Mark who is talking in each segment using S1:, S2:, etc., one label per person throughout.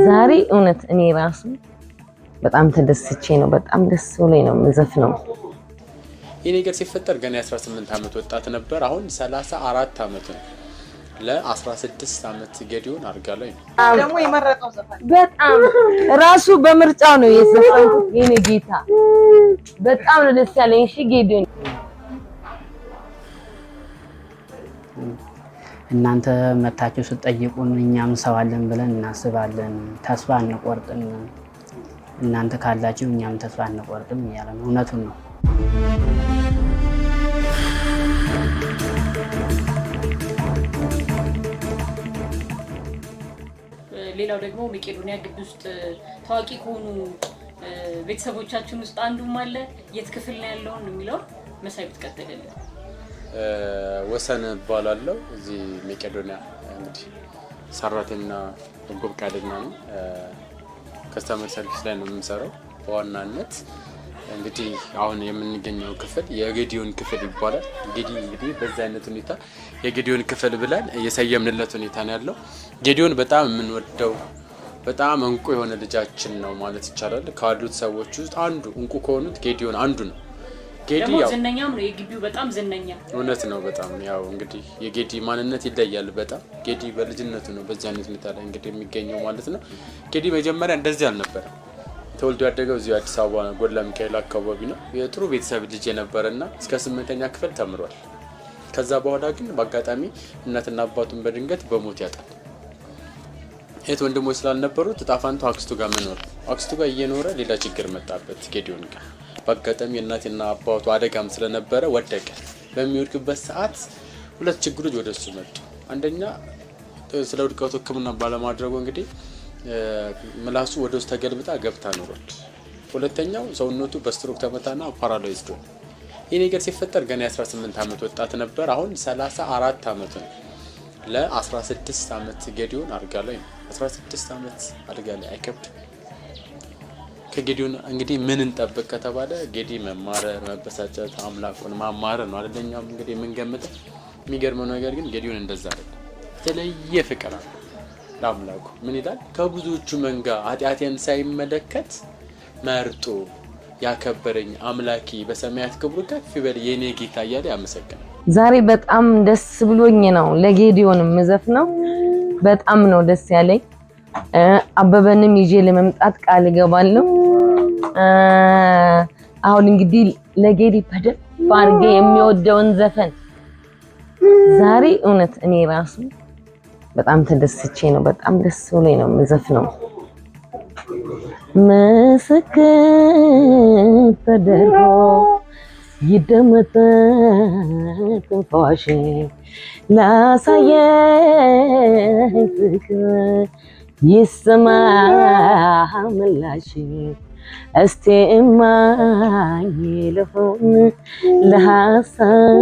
S1: ዛሬ እውነት እኔ ራሱ በጣም ተደስቼ ነው በጣም ደስ ብሎኝ ነው ምዘፍነው
S2: ይሄ ነገር ሲፈጠር ገና 18 አመት ወጣት ነበር አሁን 34 አመት ነው ለ16 አመት ጌዲዮን አርጋለኝ
S3: ደግሞ የመረጠው ዘፈን
S1: በጣም ራሱ በምርጫው ነው የዘፈንኩት የኔ ጌታ በጣም ነው ደስ ያለኝ እሺ ጌዲዮን
S4: እናንተ መታችሁ ስትጠይቁን እኛም ሰው አለን ብለን እናስባለን ተስፋ አንቆርጥም እናንተ ካላችሁ እኛም ተስፋ አንቆርጥም ይያለ ነው እውነቱን ነው
S5: ሌላው ደግሞ መቄዶንያ ግቢ ውስጥ ታዋቂ ከሆኑ ቤተሰቦቻችን ውስጥ አንዱም አለ የት ክፍል ነው ያለው የሚለው መሳይ ብትቀጥልልን
S2: ወሰን ባላለው እዚህ መቄዶንያ እንግዲህ ሰራተኛ ጎብ ካደኛ ነው ከስተመር ሰርቪስ ላይ ነው የምንሰራው በዋናነት እንግዲህ አሁን የምንገኘው ክፍል የጌዲዮን ክፍል ይባላል እንግዲህ በዛ አይነት ሁኔታ የጌዲዮን ክፍል ብለን የሰየምንለት ሁኔታ ነው ያለው ጌዲዮን በጣም የምንወደው በጣም እንቁ የሆነ ልጃችን ነው ማለት ይቻላል ካሉት ሰዎች ውስጥ አንዱ እንቁ ከሆኑት ጌዲዮን አንዱ ነው ጌዲ ያው
S5: ዝነኛም ነው የግቢው በጣም ዝነኛ
S2: እውነት ነው በጣም ያው እንግዲህ የጌዲ ማንነት ይለያል በጣም ጌዲ በልጅነቱ ነው በዛ አይነት ሁኔታ ላይ እንግዲህ የሚገኘው ማለት ነው ጌዲ መጀመሪያ እንደዚህ አልነበረም ተወልዶ ያደገው እዚህ አዲስ አበባ ጎላ ሚካኤል አካባቢ ነው የጥሩ ቤተሰብ ልጅ የነበረና እስከ 8ኛ ክፍል ተምሯል ከዛ በኋላ ግን በአጋጣሚ እናትና አባቱን በድንገት በሞት ያጣል እት ወንድሞች ስላልነበሩት ተጣፋንቱ አክስቱ ጋር መኖር አክስቱ ጋር እየኖረ ሌላ ችግር መጣበት ጌዲዮን ጋር በአጋጣሚ እናትና አባቱ አደጋም ስለነበረ ወደቀ በሚወድቅበት ሰዓት ሁለት ችግሮች ወደሱ መጡ አንደኛ ስለ ውድቀቱ ህክምና ባለማድረጉ እንግዲህ ምላሱ ወደ ውስጥ ተገልብጣ ገብታ ኖሯል ሁለተኛው ሰውነቱ በስትሮክ ተመታና ፓራላይዝድ ሆነ ይሄ ነገር ሲፈጠር ገና 18 አመት ወጣት ነበር አሁን 34 አመት ነው ለ16 አመት ጌዲዮን አርጋለኝ 16 አመት አርጋለኝ አይከብድ ከጌዲዮን እንግዲህ ምን እንጠብቅ ከተባለ ጌዲ መማረ መበሳጨት አምላኩን ማማረ ነው አይደለኛም እንግዲህ ምን ገምተ የሚገርመው ነገር ግን ጌዲዮን እንደዛ አይደለም ተለየ ፍቅር አለ ለአምላኩ ምን ይላል ከብዙዎቹ መንጋ ኃጢአቴን ሳይመለከት መርጦ ያከበረኝ አምላኪ በሰማያት ክብሩ ከፍ ይበል የኔ ጌታ እያለ ያመሰግናል
S1: ዛሬ በጣም ደስ ብሎኝ ነው ለጌዲዮን ምዘፍነው በጣም ነው ደስ ያለኝ አበበንም ይዤ ለመምጣት ቃል ገባለሁ አሁን እንግዲህ ለጌዲ በደንብ አድርጌ የሚወደውን ዘፈን ዛሬ እውነት እኔ ራሱ በጣም ተደስቼ ነው በጣም ደስ ብሎኝ ነው ምዘፍነው ምስክር ተደርጎ ይደመጥ ትንፋሽ ላሳየኝ ፍቅር ይሰማ ምላሽ እስቲ እማኝ ልሆን ለሐሳብ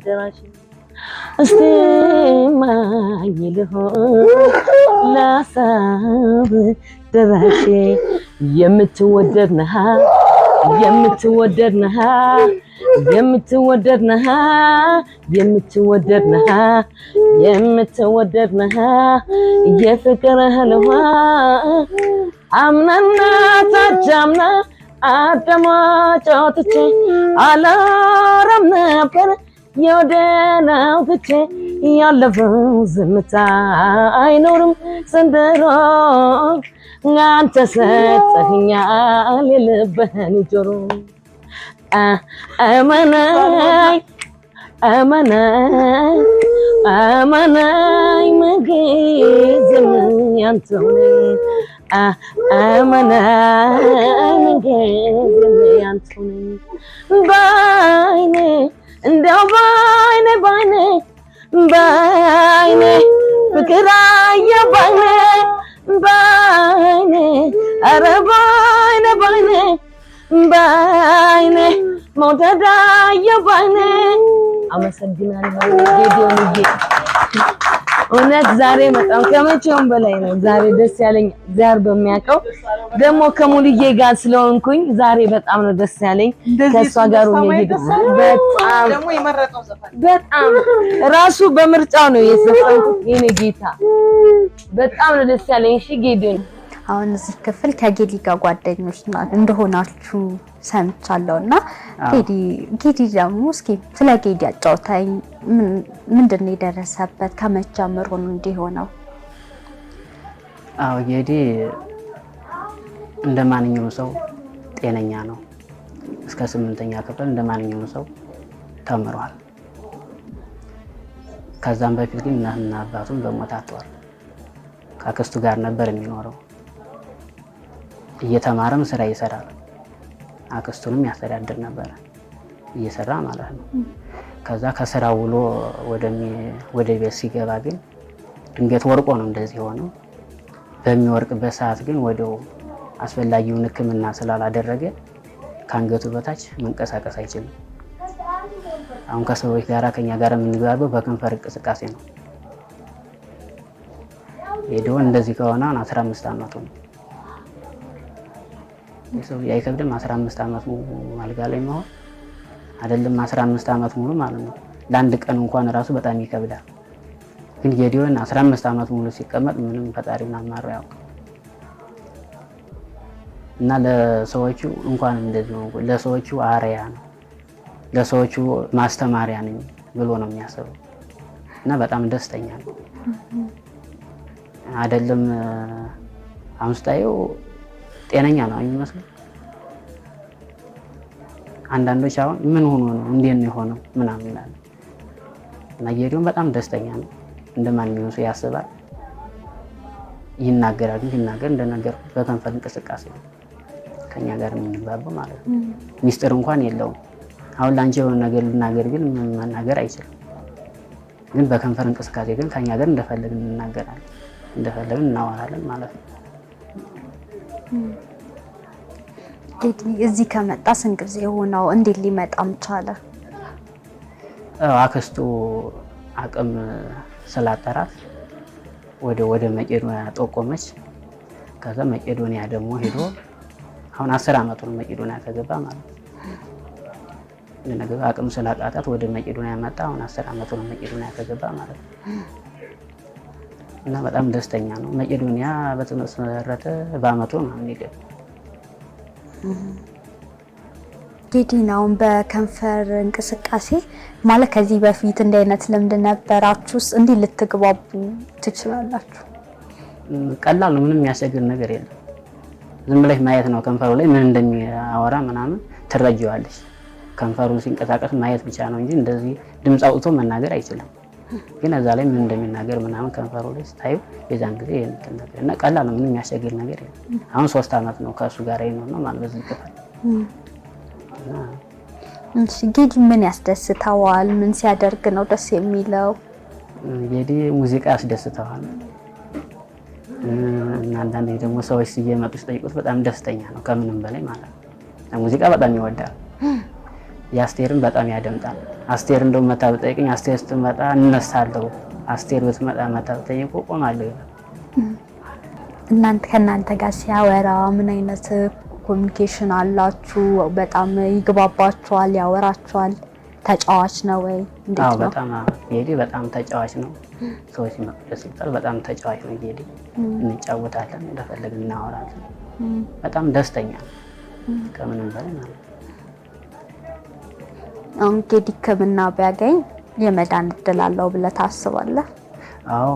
S1: ደራሽ እስቲ እማኝ ልሆን ለሐሳብ ደራሽ የምትወደድ ነህ የምትወደድ ነህ የምትወደድ ነህ የምትወደድ ነህ የምትወደድ ነህ የፍቅር ህልዋ አምናና ታጃምና አደማጫውትቼ አላረም ነበር የወደናው ትቼ ያለፈው ዝምታ አይኖርም ዘንድሮ አንተ ሰጠኸኛል የልብህን ጆሮ አመናኝ አመናኝ አመናኝ ምንጊዜም ያንተው ነኝ አመናኝ ምንጊዜም ያንተው ነኝ ባይኔ እንደው ባይኔ ባይኔ ባይኔ ፍቅር አየሁ ባይኔ ባይኔ ኧረ ባይኔ ባይኔ ባይኔ መውደድ አየሁ ባይኔ አመሰግናለሁ ጌዲዮንዬ እውነት ዛሬ በጣም ከመቼውም በላይ ነው ዛሬ ደስ ያለኝ። እግዚአብሔር በሚያውቀው ደግሞ ከሙሉዬ ጋር ስለሆንኩኝ ዛሬ በጣም ነው ደስ ያለኝ። ከሷ ጋር ሆኜ በጣም
S3: ደግሞ የመረጠው ዘፈን
S1: በጣም ራሱ በምርጫው ነው የዘፈንኩት። የኔ ጌታ በጣም ነው ደስ ያለኝ። እሺ ጌዲዮን
S6: አሁን እዚህ ክፍል ከጌዲ ጋር ጓደኞች እንደሆናችሁ ሰምቻለሁና ጌዲ ደግሞ እስኪ ስለ ጌዲ አጫውታኝ። ምንድን ነው የደረሰበት? ከመቼ ጀምሮ ነው እንዲሆነው?
S4: አዎ ጌዲ እንደማንኛውም ሰው ጤነኛ ነው። እስከ 8ኛ ክፍል እንደማንኛውም ሰው ተምሯል። ከዛም በፊት ግን እናትና አባቱን በሞት አጥቷል። ከአክስቱ ጋር ነበር የሚኖረው። እየተማረም ስራ ይሰራል። አክስቱንም ያስተዳድር ነበር እየሰራ ማለት ነው። ከዛ ከስራ ውሎ ወደ ቤት ሲገባ ግን ድንገት ወርቆ ነው እንደዚህ ሆነው። በሚወርቅበት ሰዓት ግን ወዲያው አስፈላጊውን ሕክምና ስላላደረገ ከአንገቱ በታች መንቀሳቀስ አይችልም። አሁን ከሰዎች ጋር ከኛ ጋር የምንግባባው በከንፈር እንቅስቃሴ ነው። ሄዶ እንደዚህ ከሆነ 15 ዓመቱ ነው። የሰው አይከብድም 15 ዓመት አልጋ ላይ መሆን አይደለም 15 ዓመት ሙሉ ማለት ነው። ለአንድ ቀን እንኳን ራሱ በጣም ይከብዳል። ግን ጌዲዮን 15 ዓመት ሙሉ ሲቀመጥ ምንም ፈጣሪውን አማሮ ያውቅ እና ለሰዎቹ እንኳን እንደዚህ ነው ለሰዎቹ አርአያ ነው፣ ለሰዎቹ ማስተማሪያ ነኝ ብሎ ነው የሚያስበው እና በጣም ደስተኛ ነው። አይደለም አምስታየው ጤነኛ ነው የሚመስለው። አንዳንዶች አሁን ምን ሆኖ ነው እንዴት ነው የሆነው ምናምን ይላል እና ጌዲዮን በጣም ደስተኛ ነው። እንደማንኛውም ሰው ያስባል፣ ይናገራል። ግን ሲናገር እንደነገርኩት በከንፈር እንቅስቃሴ ነው ከኛ ጋር የምንግባባው ማለት ነው። ሚስጥር እንኳን የለውም። አሁን ላንቺ የሆነ ነገር ልናገር ግን መናገር አይችልም። ግን በከንፈር እንቅስቃሴ ግን ከኛ ጋር እንደፈለግን እንናገራለን፣ እንደፈለግን እናወራለን ማለት ነው።
S6: እዚህ ከመጣ ስንት ጊዜ ሆነው? እንዴት ሊመጣም ቻለ?
S4: አክስቱ አቅም ስላጠራት ወደ መቄዶንያ ጠቆመች። ከዛ መቄዶንያ ደግሞ ሄዶ አሁን 10 ዓመቱ ነው መቄዶንያ ከገባ ማለት ነው። ለነገሩ አቅም ስላቃታት ወደ መቄዶንያ መጣ። አሁን 10 ዓመቱ ነው መቄዶንያ ከገባ ማለት ነው። እና በጣም ደስተኛ ነው። መቄዶንያ በተመሰረተ በአመቱ ነው የሚገባ።
S6: ጌዲናውን በከንፈር እንቅስቃሴ ማለት ከዚህ በፊት እንደ አይነት ልምድ ነበራችሁስ? እንዲህ ልትግባቡ ትችላላችሁ?
S4: ቀላል ነው። ምንም የሚያስቸግር ነገር የለም። ዝም ብለሽ ማየት ነው። ከንፈሩ ላይ ምን እንደሚያወራ ምናምን ትረጂዋለሽ። ከንፈሩ ሲንቀሳቀስ ማየት ብቻ ነው እንጂ እንደዚህ ድምፅ አውጥቶ መናገር አይችልም። ግን እዛ ላይ ምን እንደሚናገር ምናምን ከንፈሩ ላይ ስታዩ የዛን ጊዜ የምትናገር እና ቀላል ነው። ምንም የሚያስቸግር ነገር የለም። አሁን 3 ዓመት ነው ከእሱ ጋር ይኖር ነው ማለት በዚህ ይገባል።
S6: እሺ ጌዲ ምን ያስደስተዋል? ምን ሲያደርግ ነው ደስ የሚለው?
S4: ጌዲ ሙዚቃ ያስደስተዋል። እና አንዳንዴ ደግሞ ሰዎች ሲመጡ ሲጠይቁት በጣም ደስተኛ ነው ከምንም በላይ ማለት ነው። ሙዚቃ በጣም ይወዳል። የአስቴርን በጣም ያደምጣል። አስቴር እንደው መታ ብጠይቅኝ አስቴር ስትመጣ እነሳለሁ፣ አስቴር ብትመጣ መታ ብጠይቁ ቆማለሁ።
S6: ከእናንተ ጋር ሲያወራ ምን አይነት ኮሚኒኬሽን አላችሁ? በጣም ይግባባችኋል? ያወራችኋል? ተጫዋች ነው ወይ? እንዴት ነው?
S4: በጣም ጌዲ በጣም ተጫዋች ነው። ሰዎች ሲመጡ በጣም ተጫዋች ነው ጌዲ። እንጫወታለን፣ እንደፈለግን እናወራለን። በጣም ደስተኛ ከምንም በላይ ማለት ነው።
S6: አሁን ጌዲ ሕክምና ቢያገኝ የመዳን እድል አለው ብለህ ታስባለህ?
S4: አዎ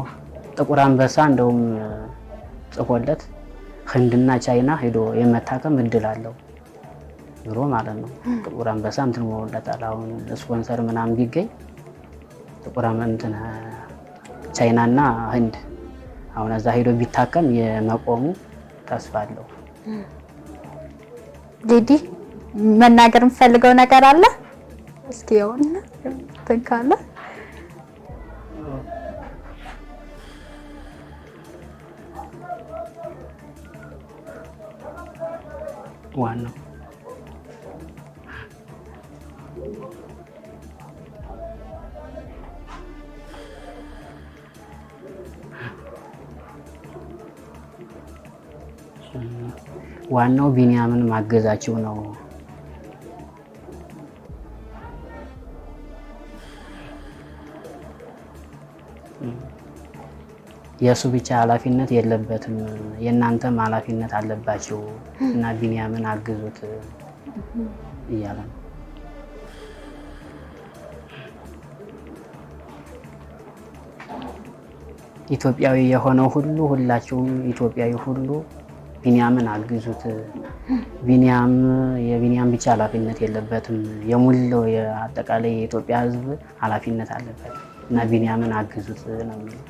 S4: ጥቁር አንበሳ እንደውም ጽፎለት ህንድና ቻይና ሄዶ የመታከም እድል አለው ብሎ ማለት ነው። ጥቁር አንበሳ እንትን ወለታል። አሁን ስፖንሰር ምናምን ቢገኝ ጥቁር አንበሳ ቻይናና ህንድ አሁን እዛ ሄዶ ቢታከም የመቆሙ ተስፋ አለው።
S6: ጌዲ መናገር የምፈልገው ነገር አለ? እስኪ አሁን ተካለ
S4: ዋናው ዋናው ቢኒያምን ማገዛቸው ነው። የሱ ብቻ ኃላፊነት የለበትም፣ የእናንተም ኃላፊነት አለባችሁ እና ቢኒያምን አግዙት እያለ ነው። ኢትዮጵያዊ የሆነው ሁሉ ሁላችሁም ኢትዮጵያዊ ሁሉ ቢኒያምን አግዙት። የቢኒያም ብቻ ኃላፊነት የለበትም፣ የሙላው የአጠቃላይ የኢትዮጵያ ሕዝብ ኃላፊነት አለበት እና ቢኒያምን አግዙት ነው የሚለው።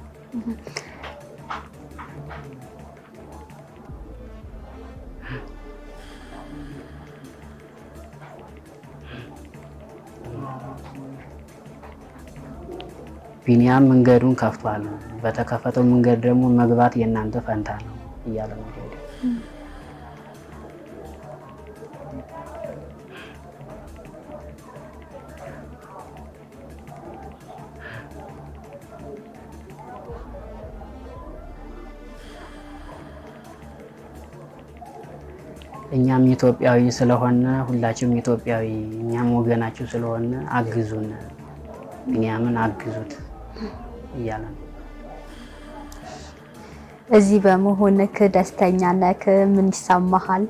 S4: ቢኒያም መንገዱን ከፍቷል። በተከፈተው መንገድ ደግሞ መግባት የእናንተ ፈንታ ነው እያለ ነው። እኛም ኢትዮጵያዊ ስለሆነ ሁላችሁም ኢትዮጵያዊ እኛም ወገናችሁ ስለሆነ አግዙን፣ ቢኒያምን አግዙት እያለ ነው።
S6: እዚህ በመሆንክ ደስተኛ ነክ? ምን ይሰማሃል?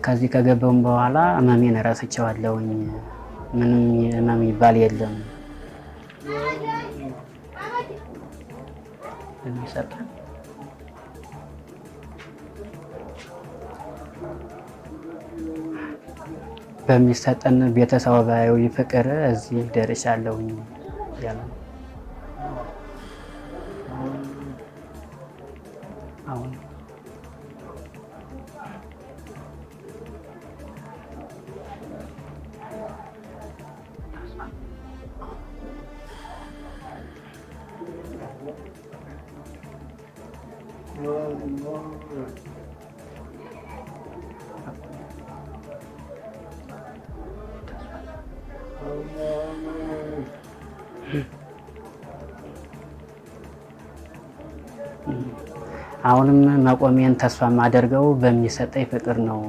S4: ከዚህ ከገባሁም በኋላ ህመሜን እረስቸዋለሁኝ። ምንም ህመም ይባል የለም። በሚሰጠን ቤተሰባዊ ፍቅር እዚህ ደርሻለሁኝ ያለ ነው። አሁን አሁንም መቆሜን ተስፋ የማደርገው በሚሰጠኝ ፍቅር ነው።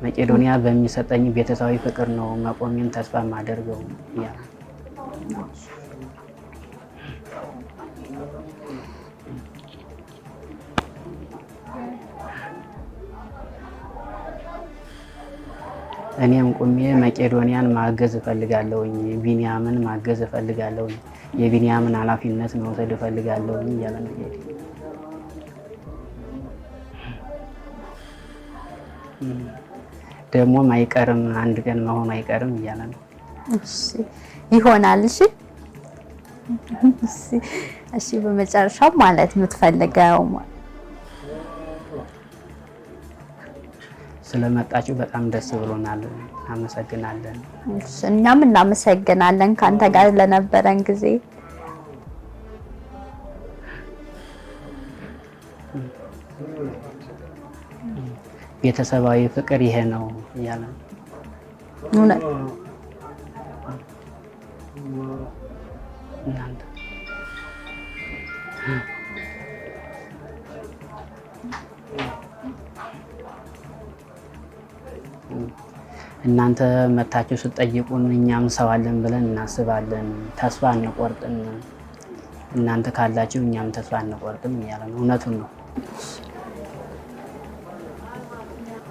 S4: መቄዶንያ በሚሰጠኝ ቤተሰባዊ ፍቅር ነው መቆሜን ተስፋ የማደርገው። ያ እኔም ቁሜ መቄዶንያን ማገዝ እፈልጋለሁኝ። ቢኒያምን ማገዝ እፈልጋለሁኝ። የቢኒያምን ኃላፊነት መውሰድ እፈልጋለሁኝ እያለ ነው። ደግሞም አይቀርም፣ አንድ ቀን መሆኑ አይቀርም እያለ ነው።
S6: እሺ ይሆናል። እሺ እሺ። በመጨረሻ ማለት የምትፈልገው
S4: ስለመጣችሁ በጣም ደስ ብሎናል። አመሰግናለን።
S6: እኛም እናመሰግናለን ካንተ ጋር ለነበረን ጊዜ።
S4: ቤተሰባዊ ፍቅር ይሄ ነው እያለ ነው። እናንተ እናንተ መታችሁ ስትጠይቁን እኛም ሰው አለን ብለን እናስባለን። ተስፋ አንቆርጥም። እናንተ ካላችሁ እኛም ተስፋ አንቆርጥም እያለ ነው። እውነቱን ነው።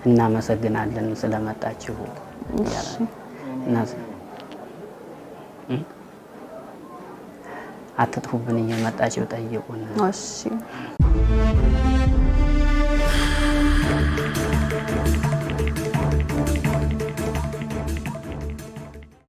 S4: እናመሰግናለን ስለመጣችሁ እያለ ነው። አትጥፉብን፣ እየመጣችሁ ጠይቁን።
S6: እሺ